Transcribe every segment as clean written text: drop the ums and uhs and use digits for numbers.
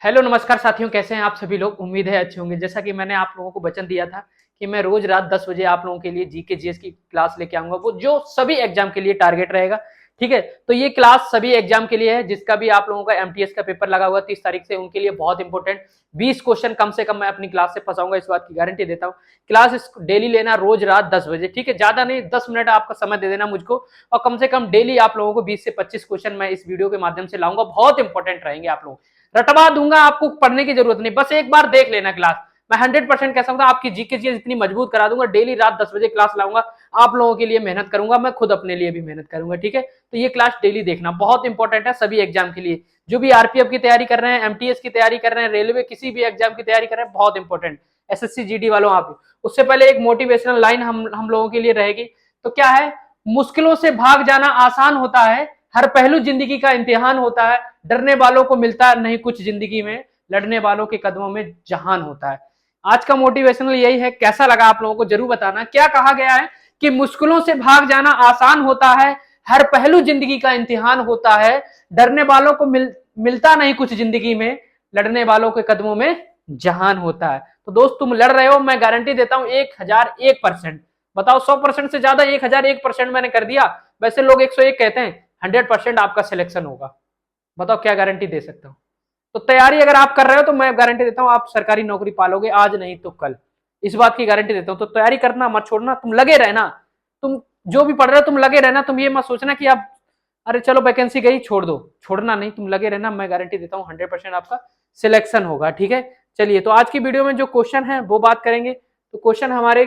Hello नमस्कार साथियों, कैसे हैं आप सभी लोग। उम्मीद है अच्छे होंगे। जैसा कि मैंने आप लोगों को वचन दिया था कि मैं रोज रात 10 बजे आप लोगों के लिए जीके जीएस की क्लास लेके आऊंगा, वो जो सभी एग्जाम के लिए टारगेट रहेगा। ठीक है, तो ये क्लास सभी एग्जाम के लिए है। जिसका भी आप लोगों का एमटीएस का पेपर लगा हुआ 30 तारीख से, उनके लिए बहुत इंपॉर्टेंट 20 क्वेश्चन कम से कम मैं अपनी क्लास से फंसाऊंगा, इस बात की गारंटी देता हूँ। क्लास डेली लेना रोज रात 10 बजे, ठीक है, ज्यादा नहीं, 10 मिनट आपका समय दे देना मुझको, और कम से कम डेली आप लोगों को 20 से 25 क्वेश्चन मैं इस वीडियो के माध्यम से लाऊंगा। बहुत इंपॉर्टेंट रहेंगे, आप लोग रटवा दूंगा, आपको पढ़ने की जरूरत नहीं, बस एक बार देख लेना क्लास। मैं 100% कह सकता हूं आपकी जीके चीज इतनी मजबूत करा दूंगा। डेली रात 10 बजे क्लास लाऊंगा, आप लोगों के लिए मेहनत करूंगा, मैं खुद अपने लिए भी मेहनत करूंगा। ठीक है, तो ये क्लास डेली देखना बहुत इंपॉर्टेंट है सभी एग्जाम के लिए। जो भी आरपीएफ की तैयारी कर रहे हैं, एमटीएस की तैयारी कर रहे हैं, रेलवे किसी भी एग्जाम की तैयारी कर रहे हैं, बहुत इंपॉर्टेंट। एसएससी जीडी वालों आप, उससे पहले एक मोटिवेशनल लाइन हम लोगों के लिए रहेगी। तो क्या है, मुश्किलों से भाग जाना आसान होता है, हर पहलू जिंदगी का इम्तिहान होता है, डरने वालों को मिलता नहीं कुछ जिंदगी में, लड़ने वालों के कदमों में जहान होता है। आज का मोटिवेशनल यही है। कैसा लगा आप लोगों को जरूर बताना। क्या कहा गया है कि मुश्किलों से भाग जाना आसान होता है, हर पहलू जिंदगी का इम्तिहान होता है, डरने वालों को मिलता नहीं कुछ जिंदगी में, लड़ने वालों के कदमों में जहान होता है। तो दोस्त तुम लड़ रहे हो, मैं गारंटी देता हूं 1001%। बताओ, 100% से ज्यादा 1001% मैंने कर दिया। वैसे लोग 101 कहते हैं, 100% आपका सिलेक्शन होगा। बताओ क्या गारंटी दे सकता हूँ। तो तैयारी अगर आप कर रहे हो तो मैं गारंटी देता हूँ आप सरकारी नौकरी पालोगे, आज नहीं तो कल, इस बात की गारंटी देता हूँ। तो तैयारी करना मत छोड़ना, तुम लगे रहना। तुम जो भी पढ़ रहे हो तुम लगे रहना। तुम ये मत सोचना कि आप अरे चलो वैकेंसी गई छोड़ दो, छोड़ना नहीं, तुम लगे रहना। मैं गारंटी देता हूँ 100% आपका सिलेक्शन होगा। ठीक है, चलिए तो आज की वीडियो में जो क्वेश्चन है वो बात करेंगे। तो क्वेश्चन हमारे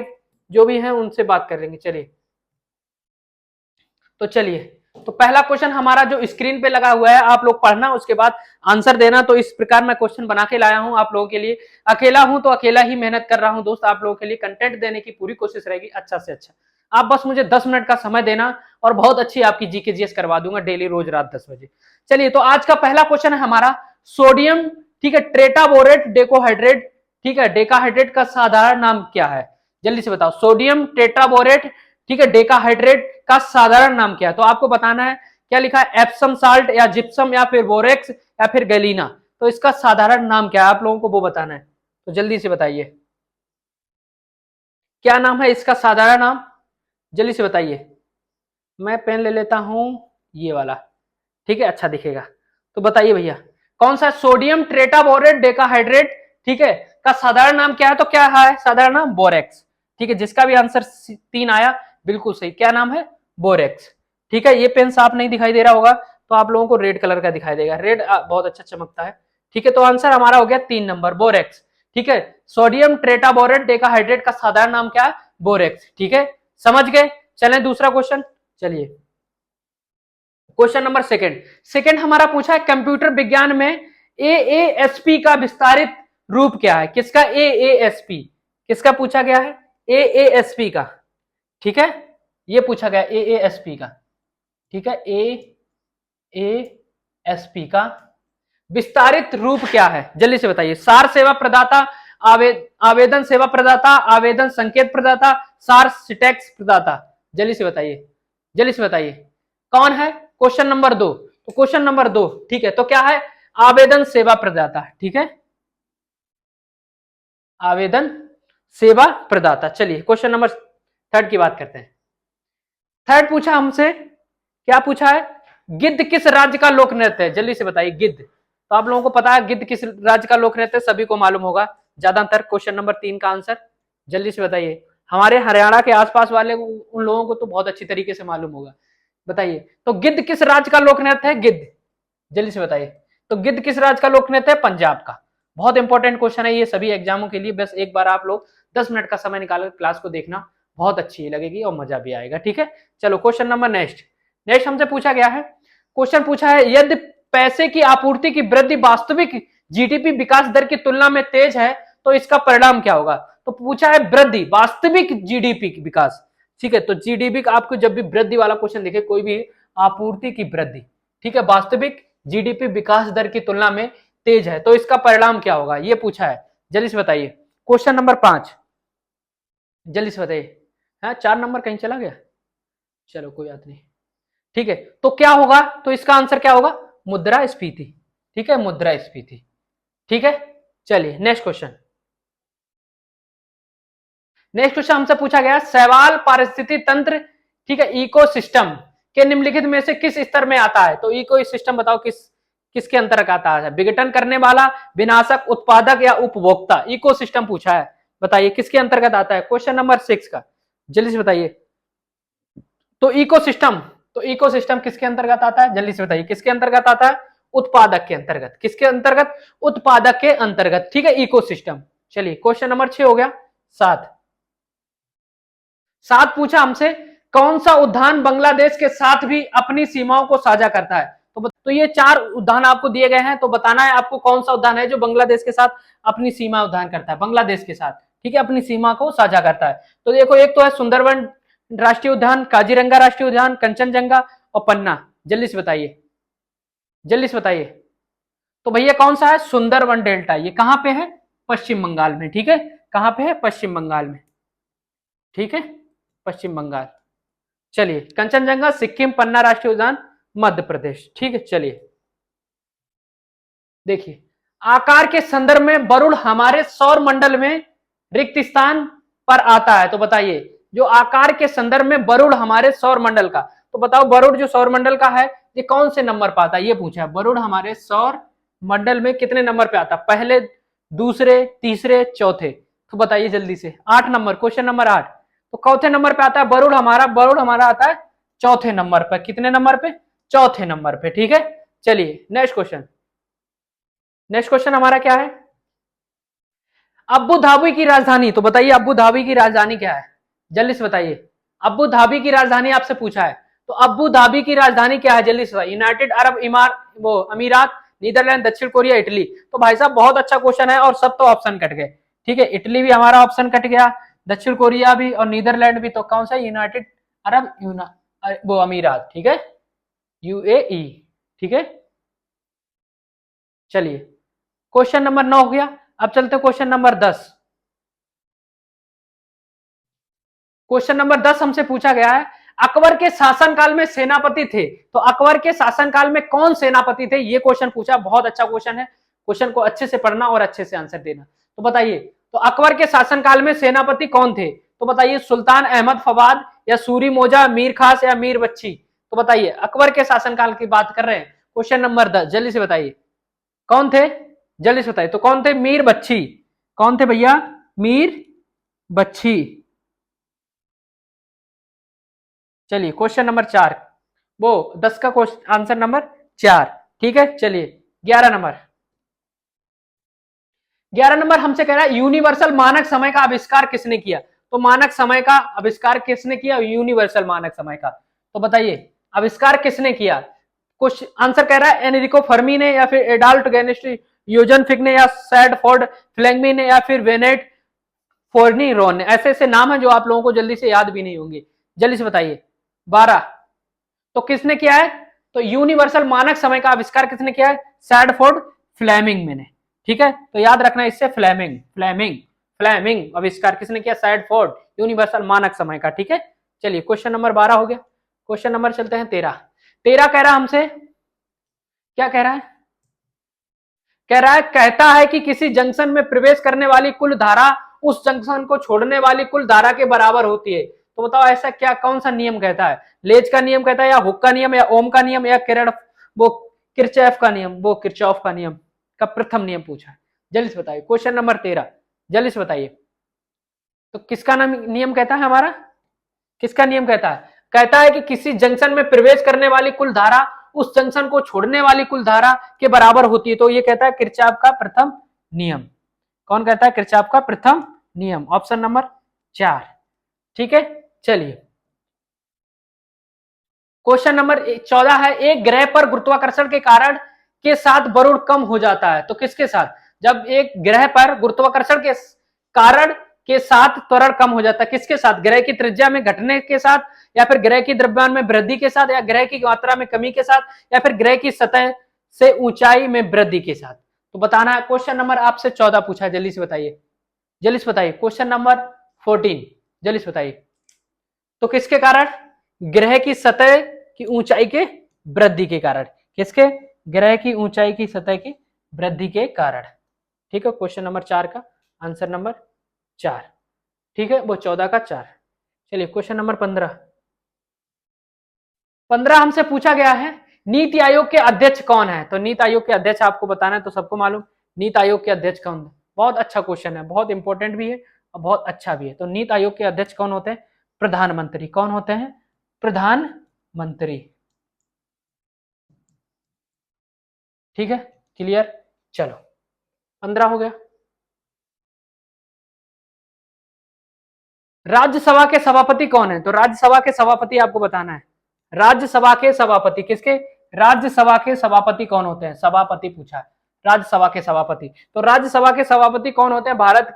जो भी हैं उनसे बात कर लेंगे। चलिए तो चलिए, तो पहला क्वेश्चन हमारा जो स्क्रीन पे लगा हुआ है, आप लोग पढ़ना, उसके बाद आंसर देना। तो इस प्रकार मैं क्वेश्चन बना के लाया हूं आप लोगों के लिए। अकेला हूं तो अकेला ही मेहनत कर रहा हूं दोस्त, आप लोगों के लिए कंटेंट देने की पूरी कोशिश रहेगी अच्छा से अच्छा। आप बस मुझे 10 मिनट का समय देना और बहुत अच्छी आपकी जीके जीएस करवा दूंगा डेली रोज रात 10 बजे। चलिए, तो आज का पहला क्वेश्चन है हमारा सोडियम, ठीक है, टेट्राबोरेट डेकोहाइड्रेट, ठीक है, डेकाहाइड्रेट का साधारण नाम क्या है? जल्दी से बताओ, सोडियम टेट्राबोरेट, ठीक है, डेकाहाइड्रेट का साधारण नाम क्या है? तो आपको बताना है क्या लिखा है, एप्सम साल्ट या जिप्सम या फिर बोरेक्स या फिर गैलीना। तो इसका साधारण नाम क्या है आप लोगों को वो बताना है। तो जल्दी से बताइए, क्या नाम है इसका साधारण नाम, जल्दी से बताइए। मैं पेन ले लेता हूं, ये वाला, ठीक है, अच्छा दिखेगा। तो बताइए भैया, कौन सा सोडियम टेट्राबोरेट डेकाहाइड्रेट, ठीक है, का साधारण नाम क्या है? तो क्या है साधारण नाम? बोरेक्स। ठीक है, जिसका भी आंसर 3 आया बिल्कुल सही, क्या नाम है? बोरेक्स। ठीक है, ये पेन साफ नहीं दिखाई दे रहा होगा तो आप लोगों को रेड कलर का दिखाई देगा, रेड बहुत अच्छा चमकता है। ठीक है, तो आंसर हमारा हो गया 3 नंबर, बोरेक्स। ठीक है, सोडियम टेट्राबोरेट डेकाहाइड्रेट का साधारण नाम क्या है? बोरेक्स। ठीक है, समझ गए। चलें दूसरा क्वेश्चन। चलिए, क्वेश्चन नंबर सेकंड। सेकंड हमारा पूछा है कंप्यूटर विज्ञान में एएएसपी का विस्तारित रूप क्या है? किसका एएएसपी, किसका पूछा गया है? एएएसपी का। ठीक है, ये पूछा गया एएएसपी का। ठीक है, एएएसपी का विस्तारित रूप क्या है? जल्दी से बताइए। सार सेवा प्रदाता, आवेदन सेवा प्रदाता, आवेदन संकेत प्रदाता, सार सिटेक्स प्रदाता। जल्दी से बताइए, जल्दी से बताइए कौन है? Question number 2। तो क्वेश्चन नंबर 2, ठीक है, तो क्या है? आवेदन सेवा प्रदाता। ठीक है, आवेदन सेवा प्रदाता। चलिए क्वेश्चन नंबर थर्ड की बात करते हैं। थर्ड पूछा हमसे, क्या पूछा है? गिद्ध किस राज्य का लोक नृत्य है? जल्दी से बताइए, गिद्ध। तो आप लोगों को पता है गिद्ध किस राज्य का लोक नृत्य है, सभी को मालूम होगा ज्यादातर। क्वेश्चन नंबर 3 का आंसर जल्दी से बताइए। हमारे हरियाणा के आसपास वाले उन लोगों को तो बहुत अच्छी तरीके से मालूम होगा। बताइए, तो गिद्ध किस राज्य का लोक नृत्य है? गिद्ध, जल्दी से बताइए। तो गिद्ध किस राज्य का लोक नृत्य है? पंजाब का। बहुत इंपॉर्टेंट क्वेश्चन है ये सभी एग्जामों के लिए। बस एक बार आप लोग 10 मिनट का समय निकालकर क्लास को देखना, बहुत अच्छी लगेगी और मजा भी आएगा। ठीक है, चलो क्वेश्चन नंबर नेक्स्ट। नेक्स्ट हमसे पूछा गया है, क्वेश्चन पूछा है यदि पैसे की आपूर्ति की वृद्धि वास्तविक जीडीपी विकास दर की तुलना में तेज है तो इसका परिणाम क्या होगा? तो पूछा है वृद्धि, वास्तविक जीडीपी की विकास। ठीक है, तो जीडीपी का आपको जब भी वृद्धि वाला क्वेश्चन दिखे, कोई भी आपूर्ति की वृद्धि, ठीक है, वास्तविक जीडीपी विकास दर की तुलना में तेज है तो इसका परिणाम क्या होगा, ये पूछा है। जल्दी से बताइए। क्वेश्चन नंबर 5, जल्दी से बताइए। हाँ, 4 नंबर कहीं चला गया, चलो कोई बात नहीं। ठीक है, तो क्या होगा? तो इसका आंसर क्या होगा? मुद्रास्फीति। ठीक है, मुद्रास्फीति। ठीक है, चलिए नेक्स्ट क्वेश्चन। नेक्स्ट क्वेश्चन हमसे पूछा गया शैवाल पारिस्थितिकी तंत्र, ठीक है, इकोसिस्टम के निम्नलिखित में से किस स्तर में आता है? तो इकोसिस्टम बताओ किसके अंतर्गत आता है? विघटन करने वाला, विनाशक, उत्पादक या उपभोक्ता? इकोसिस्टम पूछा है, बताइए किसके अंतर्गत आता है? क्वेश्चन नंबर 6 का, जल्दी से बताइए। तो इकोसिस्टम किसके अंतर्गत आता है? जल्दी से बताइए किसके अंतर्गत आता है? उत्पादक के अंतर्गत। किसके अंतर्गत? उत्पादक के अंतर्गत, ठीक है, इकोसिस्टम। चलिए क्वेश्चन नंबर 6 हो गया। 7 पूछा हमसे कौन सा उद्यान बांग्लादेश के साथ भी अपनी सीमाओं को साझा करता है? तो ये 4 उद्यान आपको दिए गए हैं, तो बताना है आपको कौन सा उद्यान है जो बांग्लादेश के साथ अपनी सीमा उद्यान करता है, बांग्लादेश के साथ, ठीक है, अपनी सीमा को साझा करता है। तो देखो एक तो है सुंदरवन राष्ट्रीय उद्यान, काजीरंगा राष्ट्रीय उद्यान, कंचनजंगा और पन्ना। जल्दी से बताइए, जल्दी से बताइए। तो भैया कौन सा है? सुंदरवन डेल्टा। ये कहां पे है? पश्चिम बंगाल में, ठीक है, कहां पे है? पश्चिम बंगाल में, ठीक है, पश्चिम बंगाल। चलिए कंचनजंगा सिक्किम, पन्ना राष्ट्रीय उद्यान मध्य प्रदेश, ठीक है। चलिए देखिए आकार के संदर्भ में वरुण हमारे सौर मंडल में रिक्त स्थान पर आता है। तो बताइए जो आकार के संदर्भ में वरुण हमारे सौर मंडल का, तो बताओ वरुण जो सौर मंडल का है ये कौन से नंबर पर आता है? ये पूछा है, वरुण हमारे सौर मंडल में कितने नंबर पे आता है? पहले, दूसरे, तीसरे, चौथे? तो बताइए जल्दी से। 8 नंबर, क्वेश्चन नंबर 8। तो चौथे नंबर पे आता है वरुण हमारा आता है चौथे नंबर पे। कितने नंबर पे? चौथे नंबर पे, ठीक है। चलिए नेक्स्ट क्वेश्चन। नेक्स्ट क्वेश्चन हमारा क्या है? अबू धाबी की राजधानी। तो बताइए अबू धाबी की राजधानी क्या है? जल्दी से बताइए। अबू धाबी की राजधानी आपसे पूछा है, तो अबू धाबी की राजधानी क्या है? जल्दी से बताइए। यूनाइटेड अरब अमीरात, नीदरलैंड, दक्षिण कोरिया, इटली। तो भाई साहब बहुत अच्छा क्वेश्चन है और सब तो ऑप्शन कट गए, ठीक है। इटली भी हमारा ऑप्शन कट गया, दक्षिण कोरिया भी और नीदरलैंड भी। तो कौन सा? यूनाइटेड अरब अमीरात, ठीक है, यूएई, ठीक है। चलिए क्वेश्चन नंबर 9 हो गया। अब चलते क्वेश्चन नंबर 10। क्वेश्चन नंबर 10 हमसे पूछा गया है अकबर के शासनकाल में सेनापति थे, तो अकबर के शासनकाल में कौन सेनापति थे? ये क्वेश्चन पूछा, बहुत अच्छा क्वेश्चन है। क्वेश्चन को अच्छे से पढ़ना और अच्छे से आंसर देना। तो बताइए तो अकबर के शासनकाल में सेनापति कौन थे? तो बताइए सुल्तान अहमद फवाद या सूरी मोजा, मीर खास या मीर बच्ची? तो बताइए अकबर के शासनकाल की बात कर रहे हैं। क्वेश्चन नंबर 10 जल्दी से बताइए कौन थे? जल्दी से बताइए। तो कौन थे? मीर बच्ची। कौन थे भैया? मीर बच्ची। चलिए क्वेश्चन नंबर 4, वो 10 का क्वेश्चन आंसर नंबर 4, ठीक है। चलिए 11 नंबर। 11 नंबर हमसे कह रहा है यूनिवर्सल मानक समय का आविष्कार किसने किया? तो मानक समय का आविष्कार किसने किया? यूनिवर्सल मानक समय का। तो बताइए आविष्कार किसने किया? कुछ आंसर कह रहा है एनरिको फर्मी ने या फिर एडाल्ट गैनेस्टी यूजन फिक ने या सैडफोर्ड फ्लेंगमी ने या फिर वेनेट फोर्नी रोन ने। ऐसे ऐसे नाम है जो आप लोगों को जल्दी से याद भी नहीं होंगे। जल्दी से बताइए। 12। तो किसने किया है? तो यूनिवर्सल मानक समय का आविष्कार किसने किया है? सैडफोर्ड फ्लेमिंग ने, ठीक है। तो याद रखना इससे फ्लेमिंग फ्लेमिंग फ्लेमिंग आविष्कार किसने किया? सैडफोर्ड, यूनिवर्सल मानक समय का, ठीक है। चलिए क्वेश्चन नंबर 12 हो गया। क्वेश्चन नंबर चलते हैं 13। 13 कह रहा हमसे, क्या कह रहा है? कह रहा है कहता है कि किसी जंक्शन में प्रवेश करने वाली कुल धारा उस जंक्शन को छोड़ने वाली कुल धारा के बराबर होती है। तो बताओ ऐसा क्या, कौन सा नियम कहता है? लेज का नियम कहता है या हुक का नियम या ओम का नियम या किरचॉफ का नियम? वो किरचॉफ का नियम का प्रथम नियम पूछा है। जल्दी से बताइए क्वेश्चन नंबर 13, जल्दी से बताइए। तो किसका नियम कहता है हमारा? किसका नियम कहता है? कहता है कि किसी जंक्शन में प्रवेश करने वाली कुल धारा उस जंक्शन को छोड़ने वाली कुल धारा के बराबर होती है। तो ये कहता है किरचॉफ का प्रथम नियम। कौन कहता है? किरचॉफ का प्रथम नियम, ऑप्शन नंबर 4, ठीक है। चलिए क्वेश्चन नंबर 14 है एक ग्रह पर गुरुत्वाकर्षण के कारण के साथ वरुण कम हो जाता है। तो किसके साथ? जब एक ग्रह पर गुरुत्वाकर्षण के कारण के साथ त्वरण कम हो जाता है, किसके साथ? ग्रह की त्रिज्या में घटने के साथ या फिर ग्रह की द्रव्यमान में वृद्धि के साथ या ग्रह की मात्रा में कमी के साथ या फिर ग्रह की सतह से ऊंचाई में वृद्धि के साथ? तो बताना है। क्वेश्चन नंबर आपसे 14 पूछा है, जल्दी से बताइए, जल्दी से बताइए। क्वेश्चन नंबर 14 जल्दी से बताइए। तो किसके कारण? ग्रह की सतह की ऊंचाई के वृद्धि के कारण। किसके? ग्रह की ऊंचाई की सतह की वृद्धि के कारण। ठीक है, क्वेश्चन नंबर 4 का आंसर नंबर 4, ठीक है, वो 14 का 4। चलिए क्वेश्चन नंबर 15। 15 हमसे पूछा गया है नीति आयोग के अध्यक्ष कौन है। तो नीति आयोग के अध्यक्ष आपको बताना है, तो सबको मालूम नीति आयोग के अध्यक्ष कौन है। बहुत अच्छा क्वेश्चन है, बहुत इंपॉर्टेंट भी है और बहुत अच्छा भी है। तो नीति आयोग के अध्यक्ष कौन होते हैं? प्रधानमंत्री। कौन होते हैं? प्रधानमंत्री। ठीक है, क्लियर। चलो 15 हो गया। राज्यसभा के सभापति कौन है? तो राज्यसभा के सभापति आपको बताना है। राज्यसभा के सभापति किसके? राज्यसभा के सभापति कौन होते हैं? सभापति पूछा है, राज्यसभा के सभापति। तो राज्यसभा के सभापति कौन होते हैं? भारत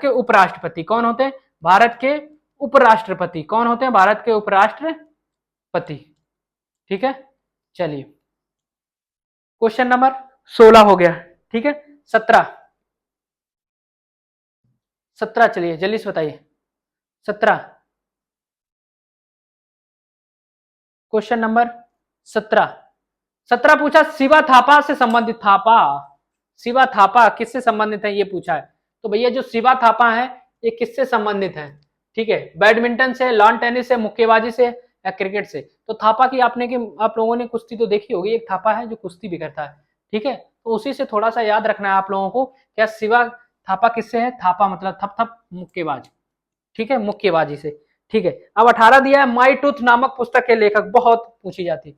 के उपराष्ट्रपति। कौन होते हैं? भारत के उपराष्ट्रपति। कौन होते हैं? भारत के उपराष्ट्रपति। ठीक है, चलिए क्वेश्चन नंबर 16 हो गया। ठीक है, 17 चलिए जल्दी से बताइए। 17 क्वेश्चन नंबर 17 पूछा शिवा थापा से संबंधित। शिवा थापा किससे संबंधित है ये पूछा है। तो भैया जो शिवा थापा है ये किससे संबंधित है? ठीक है, बैडमिंटन से, लॉन टेनिस से, मुक्केबाजी से या क्रिकेट से? तो थापा की आप लोगों ने कुश्ती तो देखी होगी, एक थापा है जो कुश्ती भी करता है। ठीक है, तो उसी से थोड़ा सा याद रखना है आप लोगों को। क्या शिवा थापा किससे है? थापा मतलब थप थप मुक्केबाज। ठीक है, मुक्केबाजी से। ठीक है, अब 18 दिया है माई टूथ नामक पुस्तक के लेखक, बहुत पूछी जाती है।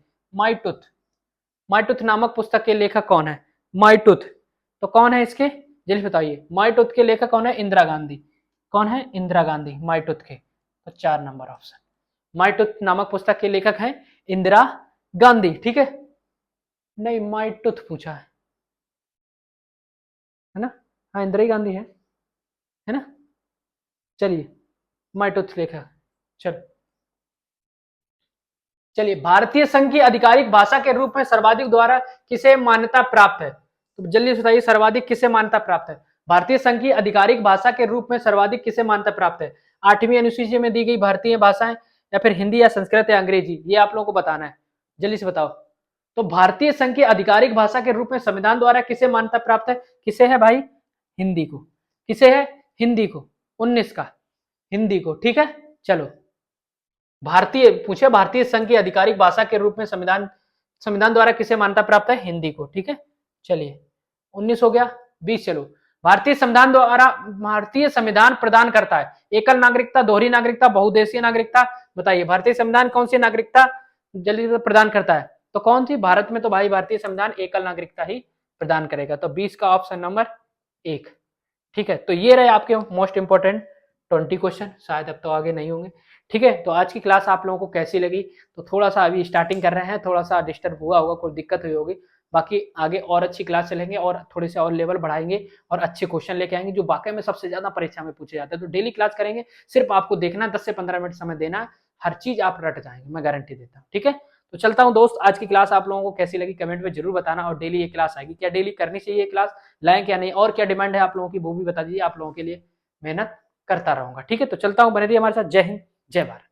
माई टूथ नामक पुस्तक के लेखक कौन है? माई टूथ तो कौन है इसके? जल्दी बताइए। माई टूथ के लेखक कौन है? इंदिरा गांधी। कौन है? इंदिरा गांधी माई टूथ के। तो 4 नंबर ऑप्शन। माई टूथ नामक पुस्तक के लेखक है इंदिरा गांधी। ठीक है, नहीं माई टूथ पूछा है ना? हाँ इंदिरा गांधी है ना? चलिए माई टूथ लेखक। चलो चलिए, भारतीय संघ की आधिकारिक भाषा के रूप में सर्वाधिक द्वारा किसे मान्यता प्राप्त है? तो जल्दी से बताइए, सर्वाधिक किसे मान्यता प्राप्त है? भारतीय संघ की आधिकारिक भाषा के रूप में सर्वाधिक किसे मान्यता प्राप्त है? 8वीं अनुसूची में दी गई भारतीय भाषाएं, या फिर हिंदी या संस्कृत या अंग्रेजी? ये आप लोगों को बताना है, जल्दी से बताओ। तो भारतीय संघ की आधिकारिक भाषा के रूप में संविधान द्वारा किसे मान्यता प्राप्त है? किसे है भाई? हिंदी को। किसे है? हिंदी को। 19 का हिंदी को। ठीक है, चलो भारतीय पूछे, भारतीय संघ की आधिकारिक भाषा के रूप में संविधान द्वारा किसे मान्यता प्राप्त है? हिंदी को। ठीक है, चलिए 19 हो गया। 20 चलो, भारतीय संविधान प्रदान करता है एकल नागरिकता, दोहरी नागरिकता, बहुदेशीय नागरिकता? बताइए भारतीय संविधान कौन सी नागरिकता जल्दी से प्रदान करता है? तो कौन सी? भारत में तो भाई भारतीय संविधान एकल नागरिकता ही प्रदान करेगा। तो 20 का ऑप्शन नंबर 1। ठीक है, तो ये रहे आपके मोस्ट इंपोर्टेंट 20 क्वेश्चन, शायद अब तो आगे नहीं होंगे। ठीक है, तो आज की क्लास आप लोगों को कैसी लगी? तो थोड़ा सा अभी स्टार्टिंग कर रहे हैं, थोड़ा सा डिस्टर्ब हुआ होगा, कोई दिक्कत हुई होगी। बाकी आगे और अच्छी क्लास चलेंगे और थोड़े से और लेवल बढ़ाएंगे और अच्छे क्वेश्चन लेके आएंगे जो वाकई में सबसे ज्यादा परीक्षा में पूछे जाते हैं। तो डेली क्लास करेंगे, सिर्फ आपको देखना 10 से 15 मिनट समय देना है, हर चीज आप रट जाएंगे, मैं गारंटी देता हूँ। ठीक है, तो चलता हूँ दोस्त, आज की क्लास आप लोगों को कैसी लगी कमेंट में जरूर बताना। और डेली ये क्लास आएगी, क्या डेली करनी चाहिए ये क्लास, लाएं क्या नहीं, और क्या डिमांड है आप लोगों की वो भी बता दीजिए, आप लोगों के लिए मेहनत करता रहूंगा। ठीक है, तो चलता हूँ, बने रहिए हमारे साथ। जय हिंद, जय भारत।